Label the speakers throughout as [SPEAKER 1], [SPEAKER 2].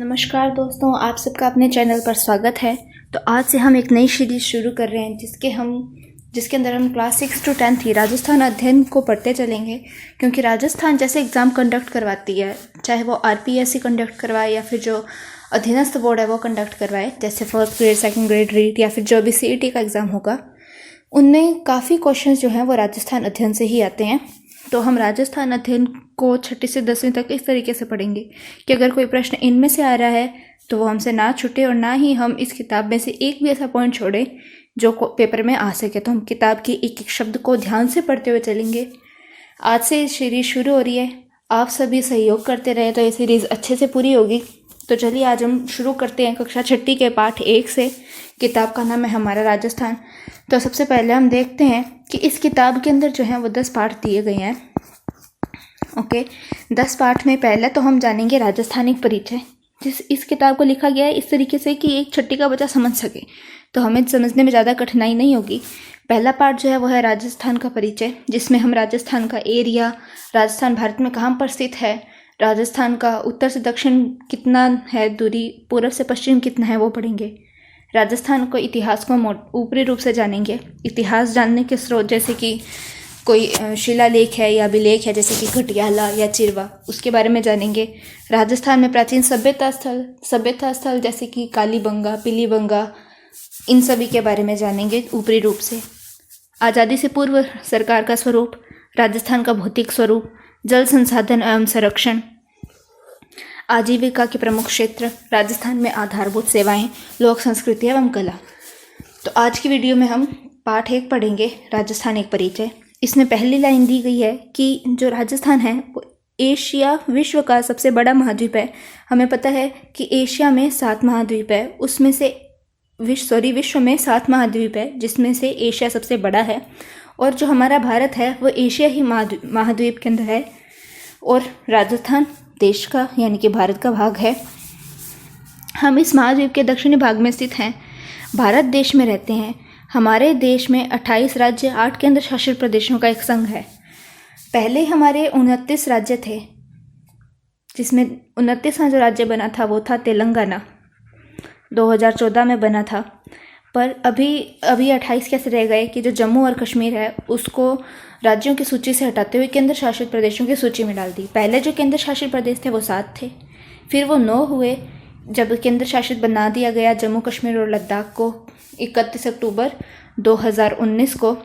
[SPEAKER 1] नमस्कार दोस्तों, आप सबका अपने चैनल पर स्वागत है। तो आज से हम एक नई सीरीज़ शुरू कर रहे हैं जिसके अंदर हम क्लास 6 to 10 की राजस्थान अध्ययन को पढ़ते चलेंगे। क्योंकि राजस्थान जैसे एग्ज़ाम कंडक्ट करवाती है, चाहे वो RPSC कंडक्ट करवाए या फिर जो अधीनस्थ बोर्ड है वो कंडक्ट करवाए, जैसे first grade, second grade, REET या फिर जो भी CET का एग्ज़ाम होगा, उनमें काफ़ी क्वेश्चन जो हैं वो राजस्थान अध्ययन से ही आते हैं। तो हम राजस्थान अध्ययन को 6ठी से 10वीं तक इस तरीके से पढ़ेंगे कि अगर कोई प्रश्न इनमें से आ रहा है तो वो हमसे ना छूटे और ना ही हम इस किताब में से एक भी ऐसा पॉइंट छोड़ें जो पेपर में आ सके। तो हम किताब की एक एक शब्द को ध्यान से पढ़ते हुए चलेंगे। आज से ये सीरीज़ शुरू हो रही है, आप सभी सहयोग करते रहे तो ये सीरीज़ अच्छे से पूरी होगी। तो चलिए आज हम शुरू करते हैं कक्षा 6ठी के पाठ 1 से। किताब का नाम है हमारा राजस्थान। तो सबसे पहले हम देखते हैं कि इस किताब के अंदर जो है वो 10 पाठ दिए गए हैं। ओके, 10 पाठ में पहले तो हम जानेंगे राजस्थानिक परिचय। इस किताब को लिखा गया है इस तरीके से कि एक 6ठी का बच्चा समझ सके, तो हमें समझने में ज़्यादा कठिनाई नहीं होगी। पहला पार्ट जो है वो है राजस्थान का परिचय, जिसमें हम राजस्थान का एरिया, राजस्थान भारत में कहाँ पर स्थित है, राजस्थान का उत्तर से दक्षिण कितना है दूरी, पूर्व से पश्चिम कितना है वो पढ़ेंगे। राजस्थान को इतिहास को ऊपरी रूप से जानेंगे। इतिहास जानने के स्रोत जैसे कि कोई शिलालेख है या अभिलेख है, जैसे कि घटियाला या चिरवा, उसके बारे में जानेंगे। राजस्थान में प्राचीन सभ्यता स्थल जैसे कि कालीबंगा, पीलीबंगा, इन सभी के बारे में जानेंगे ऊपरी रूप से। आज़ादी से पूर्व सरकार का स्वरूप, राजस्थान का भौतिक स्वरूप, जल संसाधन एवं संरक्षण, आजीविका के प्रमुख क्षेत्र, राजस्थान में आधारभूत सेवाएं, लोक संस्कृति एवं कला। तो आज की वीडियो में हम पाठ 1 पढ़ेंगे, राजस्थान एक परिचय। इसमें पहली लाइन दी गई है कि जो राजस्थान है वो एशिया विश्व का सबसे बड़ा महाद्वीप है। हमें पता है कि एशिया में 7 महाद्वीप है, उसमें से विश्व में 7 महाद्वीप है, जिसमें से एशिया सबसे बड़ा है। और जो हमारा भारत है वो एशिया ही महाद्वीप के अंदर है, और राजस्थान देश का यानी कि भारत का भाग है। हम इस महाद्वीप के दक्षिणी भाग में स्थित हैं, भारत देश में रहते हैं। हमारे देश में 28 राज्य, 8 केंद्र शासित प्रदेशों का एक संघ है। पहले हमारे 29 राज्य थे, जिसमें 29वां जो राज्य बना था वो था तेलंगाना, 2014 में बना था। पर अभी 28 कैसे रह गए कि जो जम्मू और कश्मीर है उसको राज्यों की सूची से हटाते हुए केंद्र शासित प्रदेशों की सूची में डाल दी। पहले जो केंद्र शासित प्रदेश थे वो 7 थे, फिर वो 9 हुए जब केंद्र शासित बना दिया गया जम्मू कश्मीर और लद्दाख को 31 अक्टूबर 2019 को।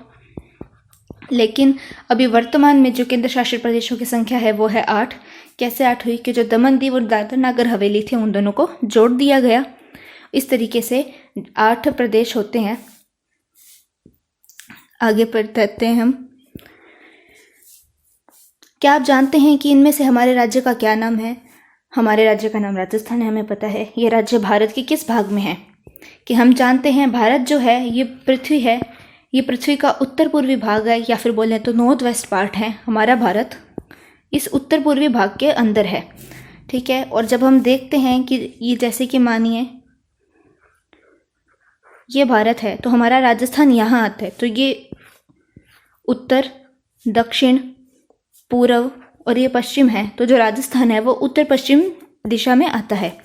[SPEAKER 1] लेकिन अभी वर्तमान में जो केंद्र शासित प्रदेशों की संख्या है वो है 8। कैसे 8 हुई कि जो दमन दीव और दादर नगर हवेली थे उन दोनों को जोड़ दिया गया। इस तरीके से 8 प्रदेश होते हैं। आगे बढ़ते हैं हम। क्या आप जानते हैं कि इनमें से हमारे राज्य का क्या नाम है? हमारे राज्य का नाम राजस्थान है, हमें पता है। ये राज्य भारत के किस भाग में है? कि हम जानते हैं भारत जो है ये पृथ्वी है, ये पृथ्वी का उत्तर पूर्वी भाग है, या फिर बोलें तो नॉर्थ वेस्ट पार्ट है। हमारा भारत इस उत्तर पूर्वी भाग के अंदर है, ठीक है। और जब हम देखते हैं कि ये जैसे कि मानिए ये भारत है तो हमारा राजस्थान यहाँ आता है, तो ये उत्तर, दक्षिण, पूर्व और ये पश्चिम है। तो जो राजस्थान है वो उत्तर पश्चिम दिशा में आता है।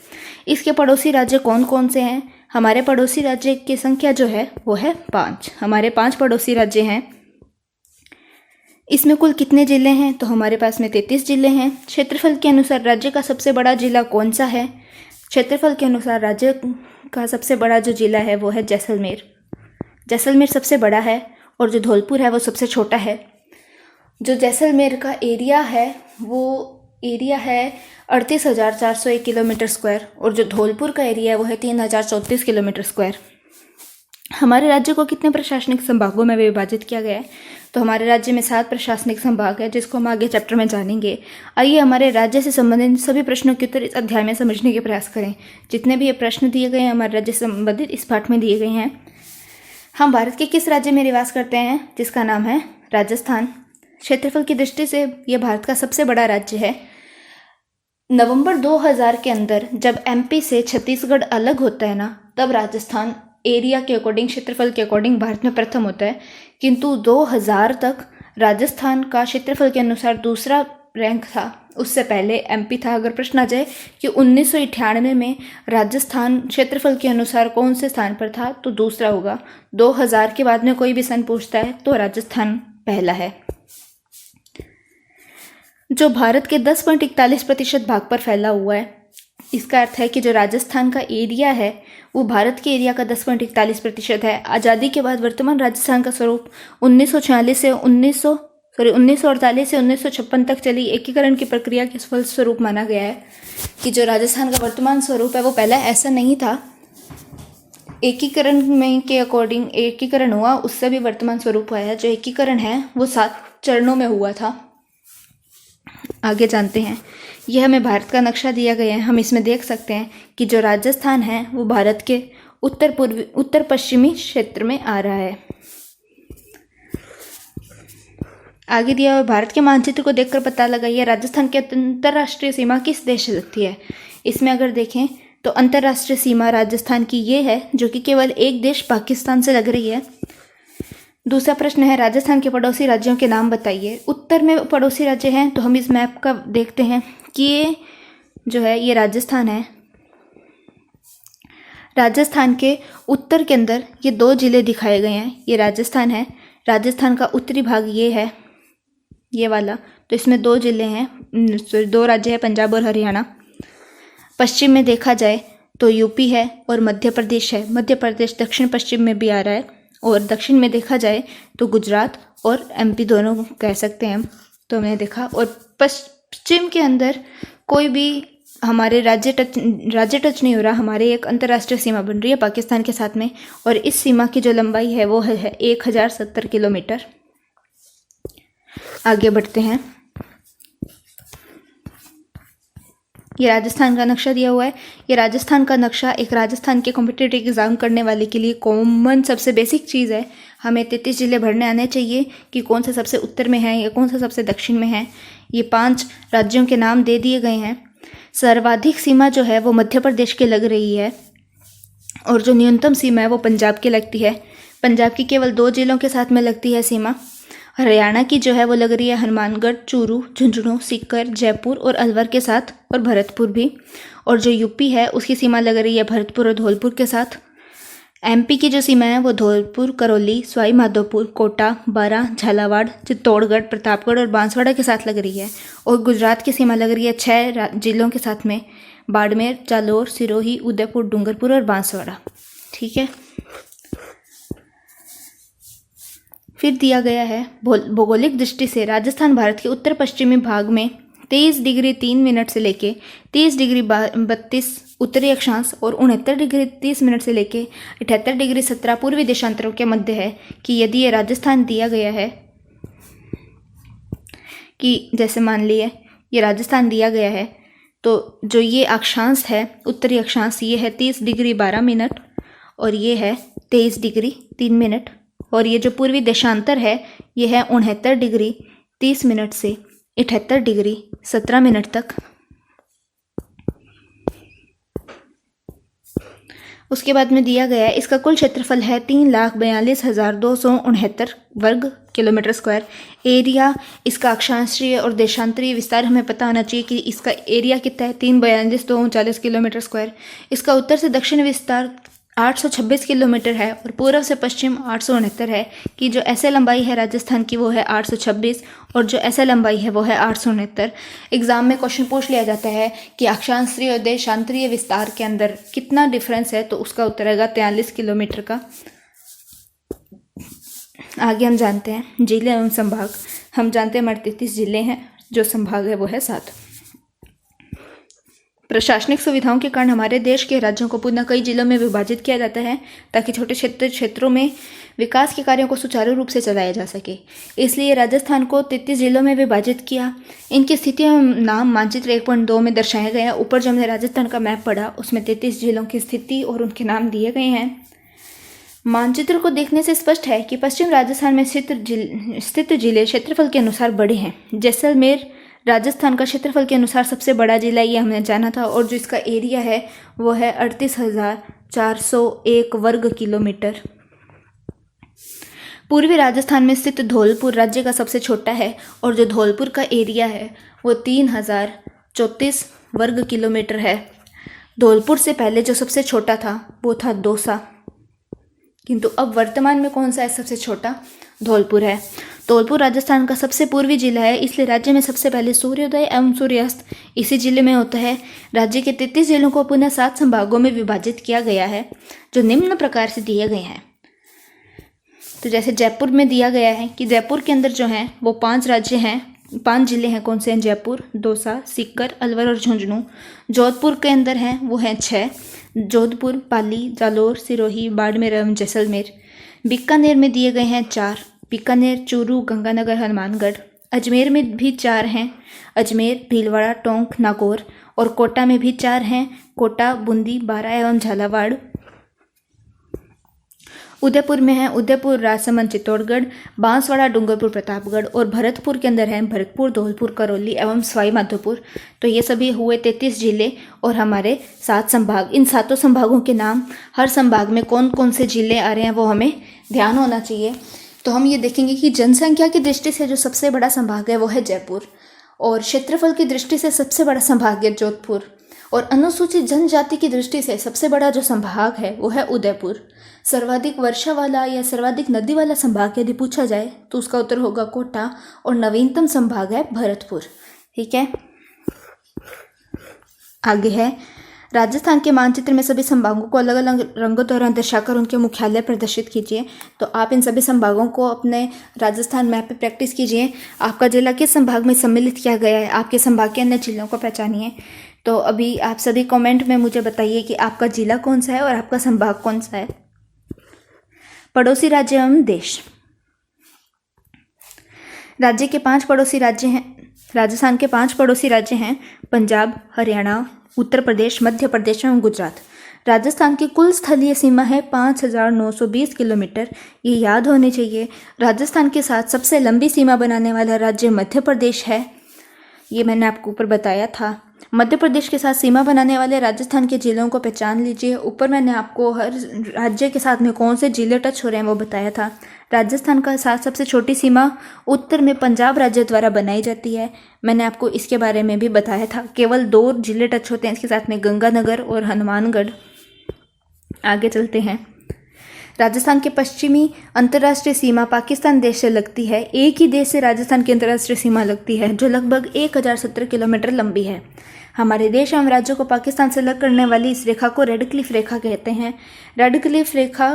[SPEAKER 1] इसके पड़ोसी राज्य कौन कौन से हैं? हमारे पड़ोसी राज्य की संख्या जो है वो है 5। हमारे 5 पड़ोसी राज्य हैं। इसमें कुल कितने जिले हैं? तो हमारे पास में 33 जिले हैं। क्षेत्रफल के अनुसार राज्य का सबसे बड़ा जिला कौन सा है? क्षेत्रफल के अनुसार राज्य का सबसे बड़ा जो जिला है वो है जैसलमेर। जैसलमेर सबसे बड़ा है और जो धौलपुर है वो सबसे छोटा है। जो जैसलमेर का एरिया है वो एरिया है 38,401 किलोमीटर स्क्वायर, और जो धौलपुर का एरिया है वो है 3,034 किलोमीटर स्क्वायर। हमारे राज्य को कितने प्रशासनिक संभागों में विभाजित किया गया है? तो हमारे राज्य में 7 प्रशासनिक संभाग है, जिसको हम आगे चैप्टर में जानेंगे। आइए हमारे राज्य से संबंधित सभी प्रश्नों के उत्तर इस अध्याय में समझने के प्रयास करें। जितने भी ये प्रश्न दिए गए हैं हमारे राज्य से संबंधित इस पाठ में दिए गए हैं। हम भारत के किस राज्य में निवास करते हैं? जिसका नाम है राजस्थान। क्षेत्रफल की दृष्टि से यह भारत का सबसे बड़ा राज्य है। नवंबर 2000 के अंदर जब MP से छत्तीसगढ़ अलग होता है ना, तब राजस्थान एरिया के अकॉर्डिंग, क्षेत्रफल के अकॉर्डिंग भारत में प्रथम होता है। किंतु 2000 तक राजस्थान का क्षेत्रफल के अनुसार दूसरा रैंक था उससे पहले एमपी था। अगर प्रश्न आ जाए कि 1998 में राजस्थान क्षेत्रफल के अनुसार कौन से स्थान पर था, तो दूसरा होगा। 2000 के बाद में कोई भी सन पूछता है तो राजस्थान पहला है। जो भारत के 10.41% भाग पर फैला हुआ है, इसका अर्थ है कि जो राजस्थान का एरिया है वो भारत के एरिया का 10.41% है। आज़ादी के बाद वर्तमान राजस्थान का स्वरूप 1948 से 1956 तक चली एकीकरण की प्रक्रिया के फलस्वरूप माना गया है कि जो राजस्थान का वर्तमान स्वरूप है वो पहले ऐसा नहीं था। एकीकरण में के अकॉर्डिंग एकीकरण हुआ, उससे भी वर्तमान स्वरूप आया है। जो एकीकरण है वो 7 चरणों में हुआ था। आगे जानते हैं। यह हमें भारत का नक्शा दिया गया है। हम इसमें देख सकते हैं कि जो राजस्थान है वो भारत के उत्तर पश्चिमी क्षेत्र में आ रहा है। आगे दिया हुआ भारत के मानचित्र को देखकर पता लगाइए राजस्थान की अंतर्राष्ट्रीय सीमा किस देश से लगती है। इसमें अगर देखें तो अंतर्राष्ट्रीय सीमा राजस्थान की ये है, जो कि केवल एक देश पाकिस्तान से लग रही है। दूसरा प्रश्न है राजस्थान के पड़ोसी राज्यों के नाम बताइए। उत्तर में पड़ोसी राज्य हैं, तो हम इस मैप का देखते हैं कि ये जो है ये राजस्थान है। राजस्थान के उत्तर के अंदर ये 2 जिले दिखाए गए हैं। ये राजस्थान है। राजस्थान का उत्तरी भाग ये है, ये वाला। तो इसमें 2 जिले हैं, 2 राज्य हैं, पंजाब और हरियाणा। पश्चिम में देखा जाए तो यूपी है और मध्य प्रदेश है। मध्य प्रदेश दक्षिण पश्चिम में भी आ रहा है। और दक्षिण में देखा जाए तो गुजरात और एमपी दोनों कह सकते हैं हम। तो हमने देखा। और पश्चिम के अंदर कोई भी हमारे राज्य टच नहीं हो रहा। हमारे एक अंतर्राष्ट्रीय सीमा बन रही है पाकिस्तान के साथ में, और इस सीमा की जो लंबाई है वो है 1070 किलोमीटर। आगे बढ़ते हैं। ये राजस्थान का नक्शा दिया हुआ है। ये राजस्थान का नक्शा एक राजस्थान के कॉम्पिटिटिव एग्जाम करने वाले के लिए कॉमन सबसे बेसिक चीज़ है। हमें 33 जिले भरने आने चाहिए कि कौन सा सबसे उत्तर में है या कौन सा सबसे दक्षिण में है। ये 5 राज्यों के नाम दे दिए गए हैं। सर्वाधिक सीमा जो है वो मध्य प्रदेश के लग रही है, और जो न्यूनतम सीमा है वो पंजाब की लगती है। पंजाब की केवल 2 जिलों के साथ में लगती है सीमा। हरियाणा की जो है वो लग रही है हनुमानगढ़, चूरू, झुंझुनू, सीकर, जयपुर और अलवर के साथ, और भरतपुर भी। और जो यूपी है उसकी सीमा लग रही है भरतपुर और धौलपुर के साथ। एमपी की जो सीमा है वो धौलपुर, करौली, सवाई माधोपुर, कोटा, बारां, झालावाड़, चित्तौड़गढ़, प्रतापगढ़ और बांसवाड़ा के साथ लग रही है। और गुजरात की सीमा लग रही है 6 जिलों के साथ में, बाड़मेर, जालोर, सिरोही, उदयपुर, डूंगरपुर और बांसवाड़ा। ठीक है। फिर दिया गया है भौगोलिक दृष्टि से राजस्थान भारत के उत्तर पश्चिमी भाग में 23 डिग्री 3 मिनट से लेके 30 डिग्री 32 उत्तरी अक्षांश और 69 डिग्री 30 मिनट से लेके 78 डिग्री 17 पूर्वी देशांतरों के मध्य है। कि यदि ये राजस्थान दिया गया है कि जैसे मान लिए ये राजस्थान दिया गया है, तो जो ये अक्षांश है उत्तरी अक्षांश ये है 30 डिग्री 12 मिनट और ये है 23 डिग्री 3 मिनट, और ये जो पूर्वी देशांतर है ये है 69 डिग्री 30 मिनट से 78 डिग्री 17 मिनट तक। उसके बाद में दिया गया है इसका कुल क्षेत्रफल है 3,42,269 वर्ग किलोमीटर स्क्वायर। एरिया इसका अक्षांशीय और देशांतरीय विस्तार हमें पता होना चाहिए कि इसका एरिया कितना है, 3,42,239 किलोमीटर स्क्वायर। इसका उत्तर से दक्षिण विस्तार 826 किलोमीटर है और पूर्व से पश्चिम 869 है। कि जो ऐसे लंबाई है राजस्थान की वो है 826 और जो ऐसे लंबाई है वो है 869। एग्जाम में क्वेश्चन पूछ लिया जाता है कि अक्षांशीय और देशांतरीय विस्तार के अंदर कितना डिफरेंस है, तो उसका उत्तर आएगा 43 किलोमीटर का। आगे हम जानते हैं जिले एवं संभाग। हम जानते हैं हमारे 33 जिले हैं, जो संभाग है वो है 7। प्रशासनिक सुविधाओं के कारण हमारे देश के राज्यों को पुनः कई जिलों में विभाजित किया जाता है ताकि छोटे क्षेत्रों में विकास के कार्यों को सुचारू रूप से चलाया जा सके। इसलिए राजस्थान को 33 जिलों में विभाजित किया। इनकी स्थिति नाम मानचित्र 1.2 में दर्शाए गए हैं। ऊपर जो हमने राजस्थान का मैप पढ़ा उसमें 33 जिलों की स्थिति और उनके नाम दिए गए हैं। मानचित्र को देखने से स्पष्ट है कि पश्चिम राजस्थान में स्थित जिले क्षेत्रफल के अनुसार बड़े हैं। जैसलमेर राजस्थान का क्षेत्रफल के अनुसार सबसे बड़ा जिला ये हमने जाना था, और जो इसका एरिया है वो है 38,401 वर्ग किलोमीटर। पूर्वी राजस्थान में स्थित धौलपुर राज्य का सबसे छोटा है और जो धौलपुर का एरिया है वो 3034 वर्ग किलोमीटर है। धौलपुर से पहले जो सबसे छोटा था वो था दौसा, किंतु अब वर्तमान में कौन सा है सबसे छोटा? धौलपुर है। धौलपुर राजस्थान का सबसे पूर्वी जिला है, इसलिए राज्य में सबसे पहले सूर्योदय एवं सूर्यास्त इसी जिले में होता है। राज्य के 33 जिलों को पुनः 7 संभागों में विभाजित किया गया है, जो निम्न प्रकार से दिए गए हैं। तो जैसे जयपुर में दिया गया है कि जयपुर के अंदर जो है वो 5 राज्य हैं, 5 जिले हैं। कौन से हैं? जयपुर, दौसा, सीकर, अलवर और झुंझुनू। जोधपुर के अंदर हैं वो हैं 6, जोधपुर, पाली, जालोर, सिरोही, बाड़मेर एवं जैसलमेर। बीकानेर में दिए गए हैं 4, बीकानेर, चूरू, गंगानगर, हनुमानगढ़। अजमेर में भी 4 हैं, अजमेर, भीलवाड़ा, टोंक, नागौर। और कोटा में भी 4 हैं, कोटा, बूंदी, बारा एवं झालावाड़। उदयपुर में है उदयपुर, राजसमंद, चित्तौड़गढ़, बांसवाड़ा, डूंगरपुर, प्रतापगढ़। और भरतपुर के अंदर है भरतपुर, धौलपुर, करौली एवं सवाई माधोपुर। तो ये सभी हुए 33 जिले और हमारे 7 संभाग। इन 7 संभागों के नाम, हर संभाग में कौन कौन से जिले आ रहे हैं वो हमें ध्यान होना चाहिए। तो हम ये देखेंगे कि जनसंख्या की दृष्टि से जो सबसे बड़ा संभाग है वो है जयपुर, और क्षेत्रफल की दृष्टि से सबसे बड़ा संभाग है जोधपुर, और अनुसूचित जनजाति की दृष्टि से सबसे बड़ा जो संभाग है वो है उदयपुर। सर्वाधिक वर्षा वाला या सर्वाधिक नदी वाला संभाग यदि पूछा जाए तो उसका उत्तर होगा कोटा, और नवीनतम संभाग है भरतपुर। ठीक है, आगे है राजस्थान के मानचित्र में सभी संभागों को अलग अलग रंगों द्वारा दर्शाकर उनके मुख्यालय प्रदर्शित कीजिए। तो आप इन सभी संभागों को अपने राजस्थान मैप पे प्रैक्टिस कीजिए। आपका जिला किस संभाग में सम्मिलित किया गया है, आपके संभाग के अन्य जिलों को पहचानिए। तो अभी आप सभी कमेंट में मुझे बताइए कि आपका जिला कौन सा है और आपका संभाग कौन सा है। पड़ोसी राज्य एवं देश। राज्य के 5 पड़ोसी राज्य हैं, राजस्थान के 5 पड़ोसी राज्य हैं, पंजाब, हरियाणा, उत्तर प्रदेश, मध्य प्रदेश एवं गुजरात। राजस्थान की कुल स्थलीय सीमा है 5920 किलोमीटर, ये याद होने चाहिए। राजस्थान के साथ सबसे लंबी सीमा बनाने वाला राज्य मध्य प्रदेश है, ये मैंने आपको ऊपर बताया था। मध्य प्रदेश के साथ सीमा बनाने वाले राजस्थान के जिलों को पहचान लीजिए। ऊपर मैंने आपको हर राज्य के साथ में कौन से जिले टच हो रहे हैं वो बताया था। राजस्थान का साथ सबसे छोटी सीमा उत्तर में पंजाब राज्य द्वारा बनाई जाती है, मैंने आपको इसके बारे में भी बताया था। केवल 2 जिले टच होते हैं इसके साथ में, गंगानगर और हनुमानगढ़। आगे चलते हैं। राजस्थान के पश्चिमी अंतर्राष्ट्रीय सीमा पाकिस्तान देश से लगती है। एक ही देश से राजस्थान की अंतर्राष्ट्रीय सीमा लगती है जो लगभग 1070 किलोमीटर लंबी है। हमारे देश एवं राज्यों को पाकिस्तान से अलग करने वाली इस रेखा को रेड क्लिफ रेखा कहते हैं। रेड क्लिफ रेखा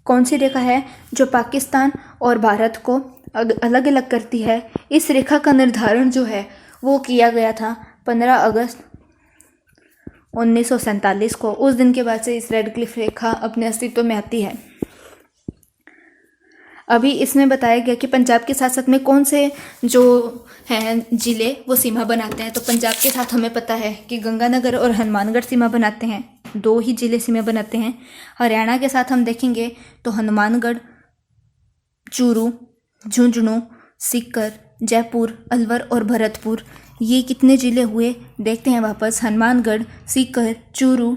[SPEAKER 1] कौन सी रेखा है? जो पाकिस्तान और भारत को अलग अलग करती है। इस रेखा का निर्धारण जो है वो किया गया था 15 अगस्त 1947 को। उस दिन के बाद से इस रेड क्लिफ रेखा अपने अस्तित्व में आती है। अभी इसमें बताया गया कि पंजाब के साथ साथ में कौन से जो हैं जिले वो सीमा बनाते हैं। तो पंजाब के साथ हमें पता है कि गंगानगर और हनुमानगढ़ सीमा बनाते हैं, 2 ही जिले सीमा बनाते हैं। हरियाणा के साथ हम देखेंगे तो हनुमानगढ़, चूरू, झुंझुनू, सीकर, जयपुर, अलवर और भरतपुर, ये कितने जिले हुए देखते हैं वापस। हनुमानगढ़, सीकर, चूरू,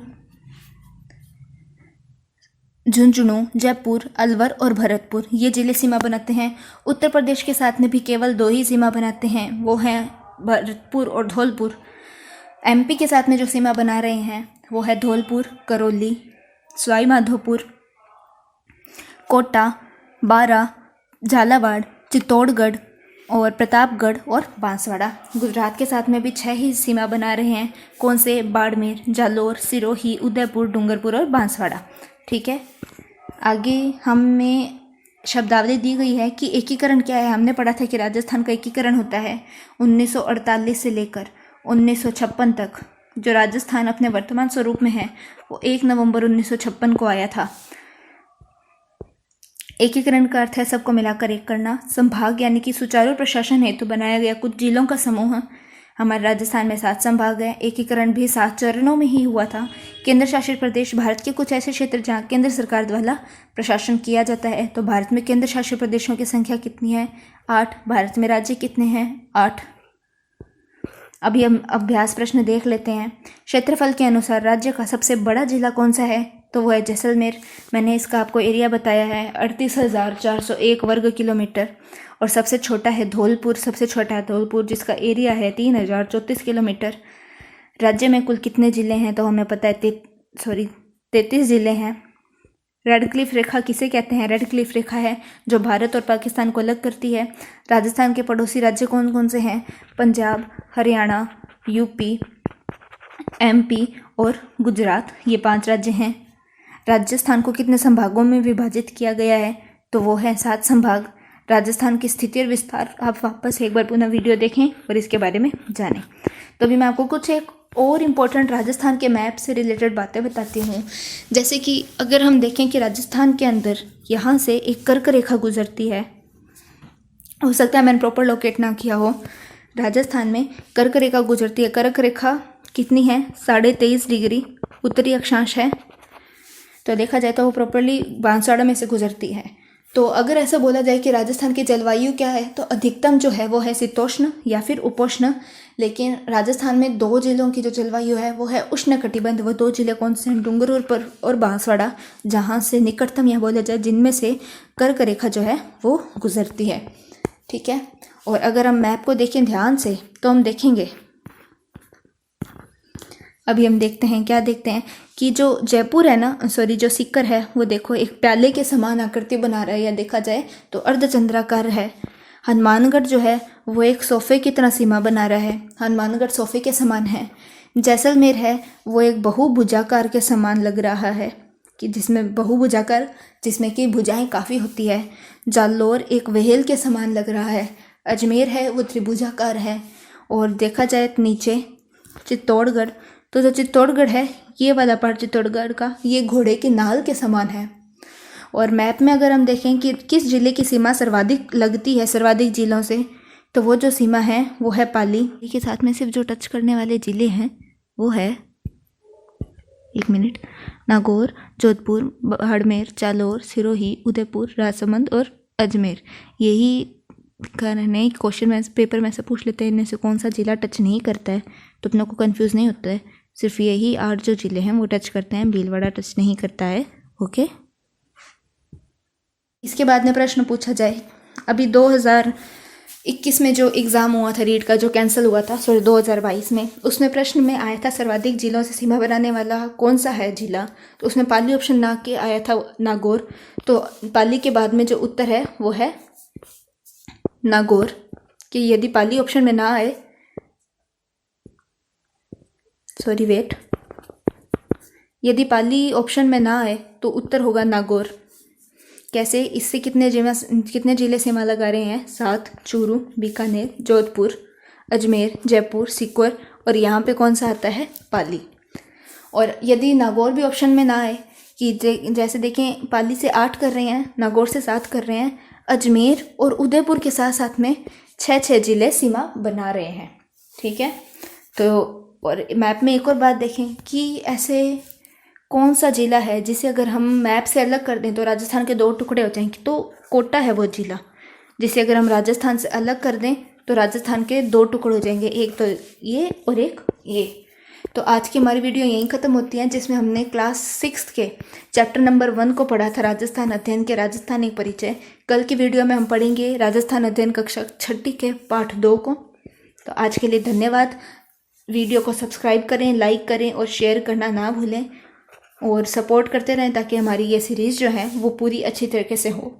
[SPEAKER 1] झुंझुनू, जयपुर, अलवर और भरतपुर, ये जिले सीमा बनाते हैं। उत्तर प्रदेश के साथ में भी केवल 2 ही सीमा बनाते हैं, वो हैं भरतपुर और धौलपुर। एमपी के साथ में जो सीमा बना रहे हैं वो है धौलपुर, करौली, सवाई माधोपुर, कोटा, बारा, झालावाड़, चित्तौड़गढ़ और प्रतापगढ़ और बांसवाड़ा। गुजरात के साथ में भी 6 ही सीमा बना रहे हैं। कौन से? बाड़मेर, जालोर, सिरोही, उदयपुर, डूंगरपुर और बांसवाड़ा। ठीक है, आगे हमें शब्दावली दी गई है कि एकीकरण क्या है। हमने पढ़ा था कि राजस्थान का एकीकरण होता है 1948 से लेकर 1956 तक। जो राजस्थान अपने वर्तमान स्वरूप में है वो 1 नवंबर 1956 को आया था। एकीकरण का अर्थ है सबको मिलाकर एक करना। संभाग यानी कि सुचारू प्रशासन हेतु बनाया गया कुछ जिलों का समूह। हमारे राजस्थान में 7 संभाग हैं। एकीकरण भी 7 चरणों में ही हुआ था। केंद्र शासित प्रदेश, भारत के कुछ ऐसे क्षेत्र जहाँ केंद्र सरकार द्वारा प्रशासन किया जाता है। तो भारत में केंद्र शासित प्रदेशों की संख्या कितनी है? 8। भारत में राज्य कितने हैं? 8। अभी हम अभ्यास प्रश्न देख लेते हैं। क्षेत्रफल के अनुसार राज्य का सबसे बड़ा जिला कौन सा है? तो वो है जैसलमेर। मैंने इसका आपको एरिया बताया है 38,401 वर्ग किलोमीटर। और सबसे छोटा है धौलपुर, जिसका एरिया है 3,034 किलोमीटर। राज्य में कुल कितने ज़िले हैं, तो हमें पता है 33 ज़िले हैं। रेड क्लिफ रेखा किसे कहते हैं? रेड क्लिफ रेखा है जो भारत और पाकिस्तान को अलग करती है। राजस्थान के पड़ोसी राज्य कौन कौन से हैं? पंजाब, हरियाणा, यूपी, एमपी और गुजरात, ये 5 राज्य हैं। राजस्थान को कितने संभागों में विभाजित किया गया है? तो वो है 7 संभाग। राजस्थान की स्थिति और विस्तार आप वापस एक बार पुनः वीडियो देखें और इसके बारे में जानें। तो अभी मैं आपको कुछ एक और इम्पोर्टेंट राजस्थान के मैप से रिलेटेड बातें बताती हूँ। जैसे कि अगर हम देखें कि राजस्थान के अंदर यहाँ से एक कर्क रेखा गुजरती है, हो सकता है मैंने प्रॉपर लोकेट ना किया हो। राजस्थान में कर्क रेखा गुजरती है। कर्क रेखा कितनी है? 23.5 डिग्री उत्तरी अक्षांश है। तो देखा जाए तो वो प्रॉपरली बांसवाड़ा में से गुजरती है। तो अगर ऐसा बोला जाए कि राजस्थान की जलवायु क्या है, तो अधिकतम जो है वो है शीतोष्ण या फिर उपोष्ण। लेकिन राजस्थान में 2 जिलों की जो जलवायु है वो है उष्ण कटिबंध। वो 2 जिले कौन से हैं? डूंगरपुर और बांसवाड़ा, जहाँ से निकटतम यह बोला जाए जिनमें से कर्क रेखा जो है वो गुजरती है। ठीक है। और अगर हम मैप को देखें ध्यान से तो हम देखेंगे, अभी हम देखते हैं, क्या देखते हैं कि जो जयपुर है ना, जो सीकर है, वो देखो एक प्याले के समान आकृति बना रहा है, या देखा जाए तो अर्धचंद्राकार है। हनुमानगढ़ जो है वो एक सोफे की तरह सीमा बना रहा है। हनुमानगढ़ सोफे के समान है। जैसलमेर है वो एक बहुभुजाकार के समान लग रहा है, कि जिसमें बहुभुजाकार, जिसमें कि भुजाएं काफ़ी होती है। जालोर एक व्हेल के समान लग रहा है। अजमेर है वो त्रिभुजाकार है। और देखा जाए तो नीचे चित्तौड़गढ़, तो जो चित्तौड़गढ़ है, ये वाला पार्ट चित्तौड़गढ़ का, ये घोड़े के नाल के समान है। और मैप में अगर हम देखें कि किस जिले की सीमा सर्वाधिक लगती है सर्वाधिक जिलों से, तो वो जो सीमा है वो है पाली के साथ में। सिर्फ जो टच करने वाले ज़िले हैं वो है, एक मिनट, नागौर, जोधपुर, बाड़मेर, जालोर, सिरोही, उदयपुर, राजसमंद और अजमेर। यही कारण है क्वेश्चन में पेपर में से पूछ लेते हैं इनमें से कौन सा ज़िला टच नहीं करता है, तो अपनों को कंफ्यूज नहीं होता है। सिर्फ यही 8 जो ज़िले हैं वो टच करते हैं, भीलवाड़ा टच नहीं करता है। ओके। इसके बाद में प्रश्न पूछा जाए, अभी 2021 में जो एग्ज़ाम हुआ था रीट का, जो कैंसिल हुआ था, 2022 में, उसमें प्रश्न में आया था सर्वाधिक जिलों से सीमा बनाने वाला कौन सा है जिला। तो उसमें पाली ऑप्शन ना के आया था नागौर। तो पाली के बाद में जो उत्तर है वो है नागौर। कि यदि पाली ऑप्शन में ना आए, यदि पाली ऑप्शन में ना आए तो उत्तर होगा नागौर। कैसे? इससे कितने जिले सीमा लगा रहे हैं? 7, चूरू, बीकानेर, जोधपुर, अजमेर, जयपुर, सीकर, और यहाँ पे कौन सा आता है? पाली। और यदि नागौर भी ऑप्शन में ना आए, कि जैसे देखें पाली से 8 कर रहे हैं, नागौर से 7 कर रहे हैं, अजमेर और उदयपुर के साथ साथ में 6 जिले सीमा बना रहे हैं। ठीक है। तो और मैप में एक और बात देखें कि ऐसे कौन सा जिला है जिसे अगर हम मैप से अलग कर दें तो राजस्थान के 2 टुकड़े हो जाएंगे। तो कोटा है वो जिला जिसे अगर हम राजस्थान से अलग कर दें तो राजस्थान के 2 टुकड़े हो जाएंगे, एक तो ये और एक ये। तो आज की हमारी वीडियो यहीं ख़त्म होती है, जिसमें हमने क्लास 6 के चैप्टर नंबर 1 को पढ़ा था, राजस्थान अध्ययन के राजस्थान एक परिचय। कल की वीडियो में हम पढ़ेंगे राजस्थान अध्ययन कक्षा 6 के पाठ 2 को। तो आज के लिए धन्यवाद। वीडियो को सब्सक्राइब करें, लाइक करें और शेयर करना ना भूलें, और सपोर्ट करते रहें ताकि हमारी ये सीरीज़ जो है वो पूरी अच्छी तरीके से हो।